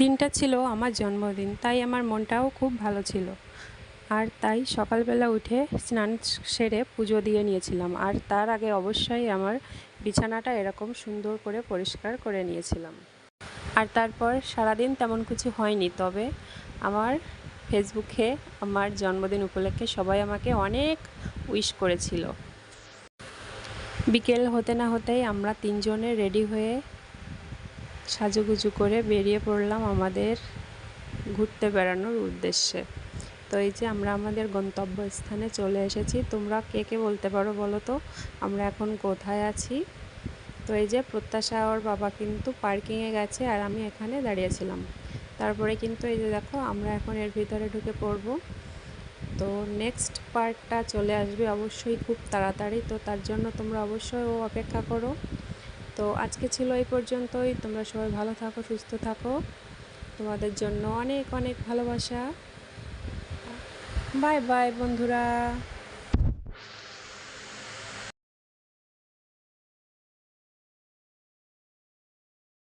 দিনটা ছিল আমার জন্মদিন, তাই আমার মনটাও খুব ভালো ছিল। আর তাই সকালবেলা উঠে স্নান সেরে পুজো দিয়ে নিয়েছিলাম। আর তার আগে অবশ্যই আমার বিছানাটা এরকম সুন্দর করে পরিষ্কার করে নিয়েছিলাম। আর তারপর সারাদিন তেমন কিছু হয়নি, তবে আমার ফেসবুকে আমার জন্মদিন উপলক্ষে সবাই আমাকে অনেক উইশ করেছিল। বিকেল হতে না হতেই আমরা তিনজনে রেডি হয়ে সাজুগুজু করে বেরিয়ে পড়লাম আমাদের ঘুরতে বেড়ানোর উদ্দেশ্যে। তো এই যে আমরা আমাদের গন্তব্যস্থানে চলে এসেছি। তোমরা কে কে বলতে পারো বলো তো আমরা এখন কোথায় আছি? তো এই যে প্রত্যাশা ওর বাবা কিন্তু পার্কিংয়ে গেছে আর আমি এখানে দাঁড়িয়েছিলাম। তারপরে কিন্তু এই যে দেখো আমরা এখন এর ভিতরে ঢুকে পড়ব। তো নেক্সট পার্টটা চলে আসবে অবশ্যই খুব তাড়াতাড়ি, তো তার জন্য তোমরা অবশ্যই অপেক্ষা করো। তো আজকে ছিল এই পর্যন্তই। তোমরা সবাই ভালো থাকো, সুস্থ থাকো। তোমাদের জন্য অনেক অনেক ভালোবাসা। বাই বাই বন্ধুরা।